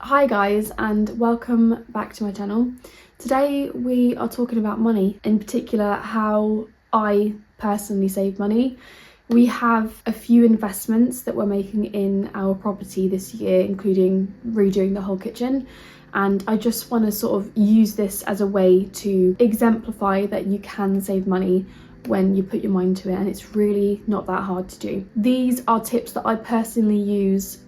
Hi guys, and welcome back to my channel. Today we are talking about money, in particular how I personally save money. We have a few investments that we're making in our property this year, including redoing the whole kitchen, and I just want to sort of use this as a way to exemplify that you can save money when you put your mind to it, and it's really not that hard to do. These are tips that I personally use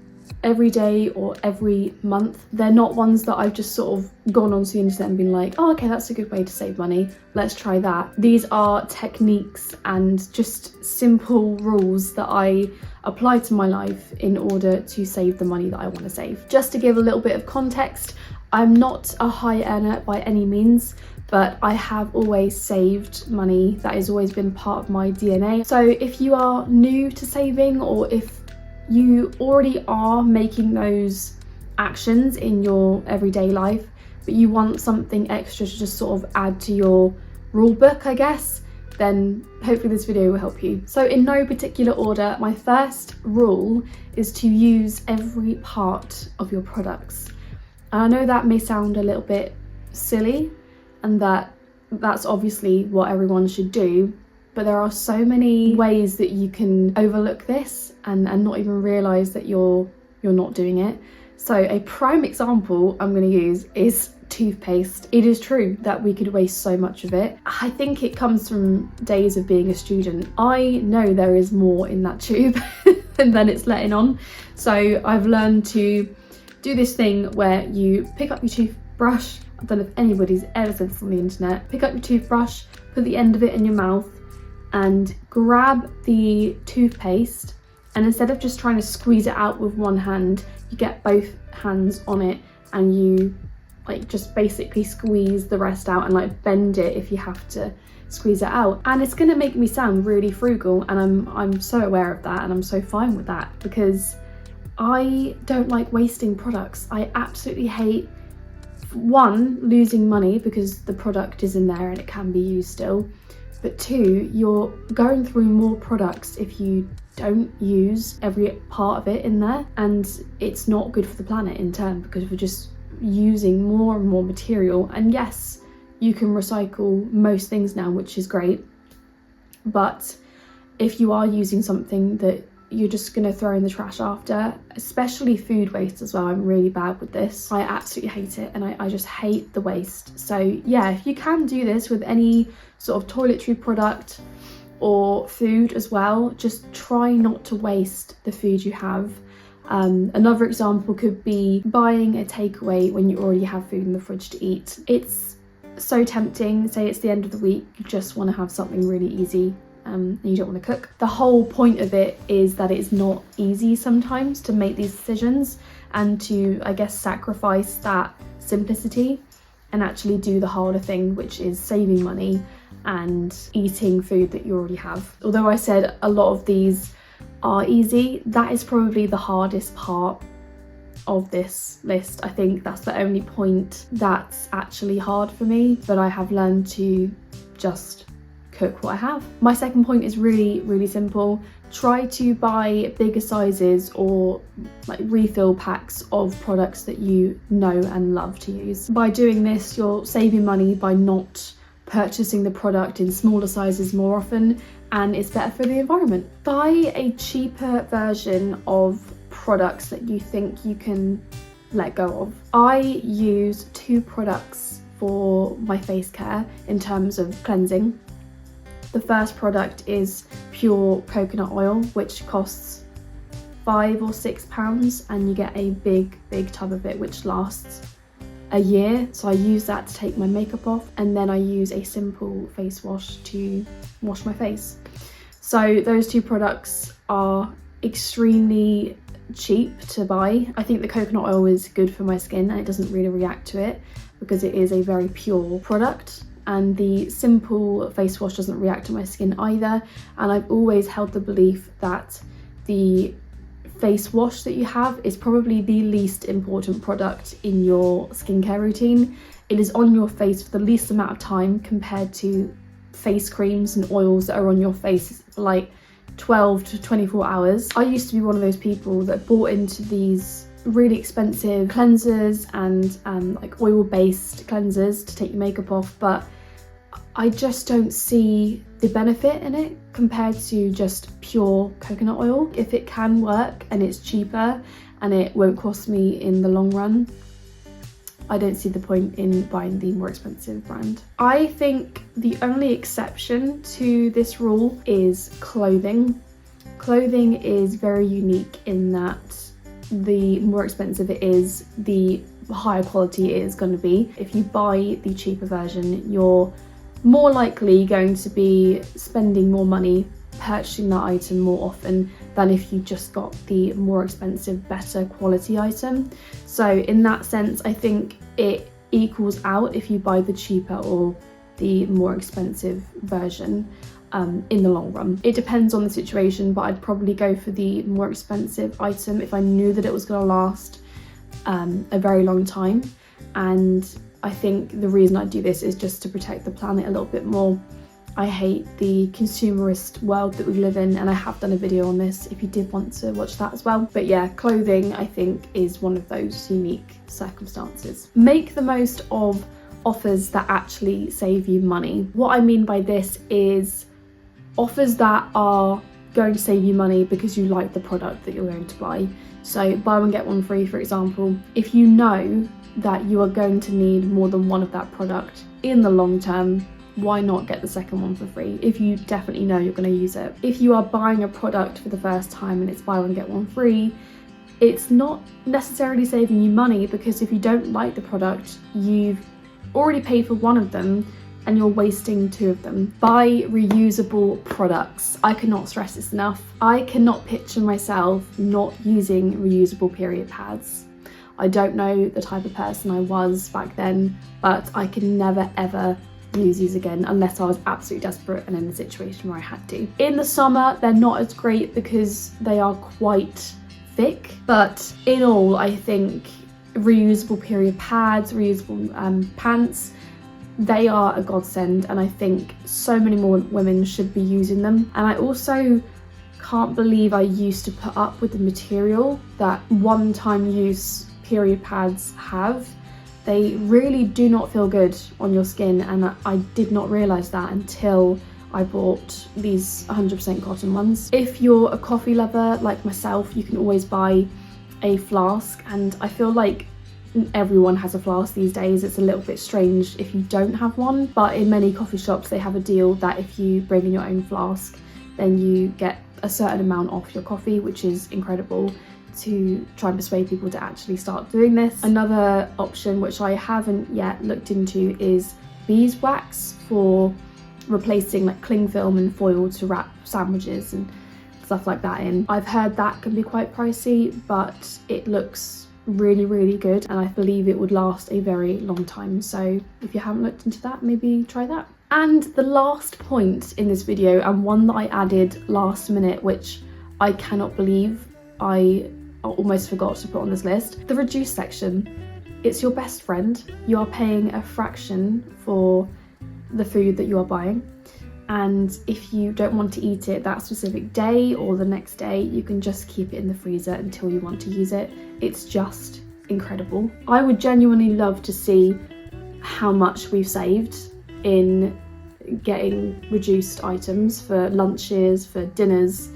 every day or every month. They're not ones that I've just sort of gone onto the internet and been like, oh okay, that's a good way to save money, let's try that. These are techniques and just simple rules that I apply to my life in order to save the money that I want to save. Just to give a little bit of context, I'm not a high earner by any means, but I have always saved money. That has always been part of my DNA. So if you are new to saving, or if you already are making those actions in your everyday life, but you want something extra to just sort of add to your rule book, I guess, then hopefully this video will help you. So in no particular order, my first rule is to use every part of your products. And I know that may sound a little bit silly, and that's obviously what everyone should do, but there are so many ways that you can overlook this and not even realise that you're not doing it. So a prime example I'm going to use is toothpaste. It is true that we could waste so much of it. I think it comes from days of being a student. I know there is more in that tube than it's letting on. So I've learned to do this thing where you pick up your toothbrush. I don't know if anybody's ever said this on the internet. Pick up your toothbrush, put the end of it in your mouth, and grab the toothpaste, and instead of just trying to squeeze it out with one hand, you get both hands on it and you like just basically squeeze the rest out and like bend it if you have to squeeze it out. And it's gonna make me sound really frugal, and I'm so aware of that, and I'm so fine with that because I don't like wasting products. I absolutely hate, one, losing money because the product is in there and it can be used still, but two, you're going through more products if you don't use every part of it in there, and it's not good for the planet in turn because we're just using more and more material. And yes, you can recycle most things now, which is great, but if you are using something that you're just going to throw in the trash after, especially food waste as well, I'm really bad with this. I absolutely hate it, and I just hate the waste. So yeah, if you can do this with any sort of toiletry product or food as well, just try not to waste the food you have. Another example could be buying a takeaway when you already have food in the fridge to eat. It's so tempting. Say it's the end of the week, you just want to have something really easy, and you don't want to cook. The whole point of it is that it's not easy sometimes to make these decisions and to, I guess, sacrifice that simplicity and actually do the harder thing, which is saving money and eating food that you already have. Although I said a lot of these are easy, that is probably the hardest part of this list. I think that's the only point that's actually hard for me, but I have learned to just cook what I have. My second point is really simple. Try to buy bigger sizes or like refill packs of products that you know and love to use. By doing this, you're saving money by not purchasing the product in smaller sizes more often, and it's better for the environment. Buy a cheaper version of products that you think you can let go of. I use 2 products for my face care in terms of cleansing. The first product is pure coconut oil, which costs £5 or £6, and you get a big tub of it which lasts a year. So I use that to take my makeup off, and then I use a simple face wash to wash my face. So those 2 products are extremely cheap to buy. I think the coconut oil is good for my skin and it doesn't really react to it because it is a very pure product, and the simple face wash doesn't react to my skin either. And I've always held the belief that the face wash that you have is probably the least important product in your skincare routine. It is on your face for the least amount of time compared to face creams and oils that are on your face for like 12 to 24 hours. I used to be one of those people that bought into these really expensive cleansers and like oil-based cleansers to take your makeup off, but I just don't see the benefit in it compared to just pure coconut oil. If it can work and it's cheaper and it won't cost me in the long run, I don't see the point in buying the more expensive brand. I think the only exception to this rule is clothing. Clothing is very unique in that the more expensive it is, the higher quality it is going to be. If you buy the cheaper version, you're more likely going to be spending more money purchasing that item more often than if you just got the more expensive, better quality item. So in that sense, I think it equals out if you buy the cheaper or the more expensive version in the long run. It depends on the situation, but I'd probably go for the more expensive item if I knew that it was going to last a very long time. And I think the reason I do this is just to protect the planet a little bit more. I hate the consumerist world that we live in, and I have done a video on this if you did want to watch that as well. But yeah, clothing I think is one of those unique circumstances. Make the most of offers that actually save you money. What I mean by this is offers that are going to save you money because you like the product that you're going to buy. So buy one get one free, for example. If you know that you are going to need more than one of that product in the long term, why not get the second one for free if you definitely know you're going to use it? If you are buying a product for the first time and it's buy one get one free, it's not necessarily saving you money, because if you don't like the product, you've already paid for one of them and you're wasting two of them. Buy reusable products. I cannot stress this enough. I cannot picture myself not using reusable period pads. I don't know the type of person I was back then, but I can never ever use these again unless I was absolutely desperate and in a situation where I had to. In the summer, they're not as great because they are quite thick, but in all, I think reusable period pads, reusable pants, they are a godsend, and I think so many more women should be using them. And I also can't believe I used to put up with the material that one-time use period pads have. They really do not feel good on your skin, and I did not realise that until I bought these 100% cotton ones. If you're a coffee lover like myself, you can always buy a flask, and I feel like everyone has a flask these days. It's a little bit strange if you don't have one, but in many coffee shops they have a deal that if you bring in your own flask, then you get a certain amount off your coffee, which is incredible, to try and persuade people to actually start doing this. Another option which I haven't yet looked into is beeswax for replacing like cling film and foil to wrap sandwiches and stuff like that in. I've heard that can be quite pricey, but it looks really good, and I believe it would last a very long time. So if you haven't looked into that, maybe try that. And the last point in this video, and one that I added last minute, which I cannot believe I almost forgot to put on this list, the reduced section. It's your best friend. You are paying a fraction for the food that you are buying, and if you don't want to eat it that specific day or the next day, you can just keep it in the freezer until you want to use it. It's just incredible. I would genuinely love to see how much we've saved in getting reduced items for lunches, for dinners,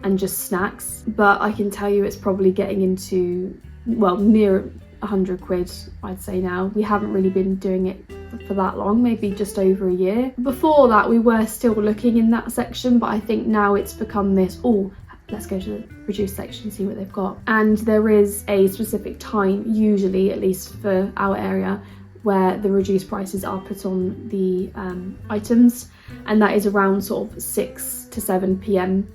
and just snacks, but I can tell you it's probably getting into, well, near 100 quid, I'd say now. We haven't really been doing it for that long, maybe just over a year. Before that, we were still looking in that section, but I think now it's become this, oh, let's go to the reduced section and see what they've got. And there is a specific time, usually, at least for our area, where the reduced prices are put on the items, and that is around sort of 6 to 7 p.m.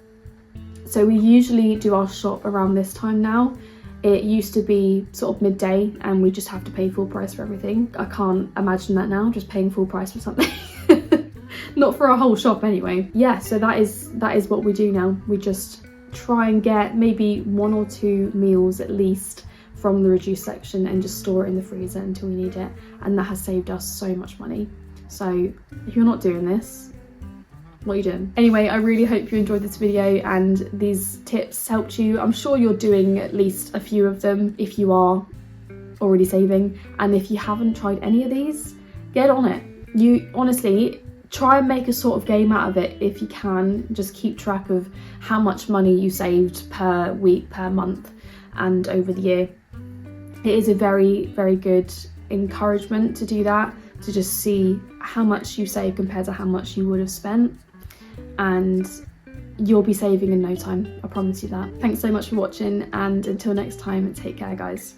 So we usually do our shop around this time now. It used to be sort of midday and we just have to pay full price for everything. I can't imagine that now, just paying full price for something. Not for a whole shop anyway. Yeah, so that is what we do now. We just try and get maybe 1 or 2 meals at least from the reduced section and just store it in the freezer until we need it. And that has saved us so much money. So if you're not doing this, what are you doing? Anyway, I really hope you enjoyed this video and these tips helped you. I'm sure you're doing at least a few of them if you are already saving, and if you haven't tried any of these, get on it. You honestly try and make a sort of game out of it if you can. Just keep track of how much money you saved per week, per month, and over the year. It is a very, very good encouragement to do that, to just see how much you save compared to how much you would have spent, and you'll be saving in no time, I promise you that. Thanks so much for watching, and until next time, take care guys.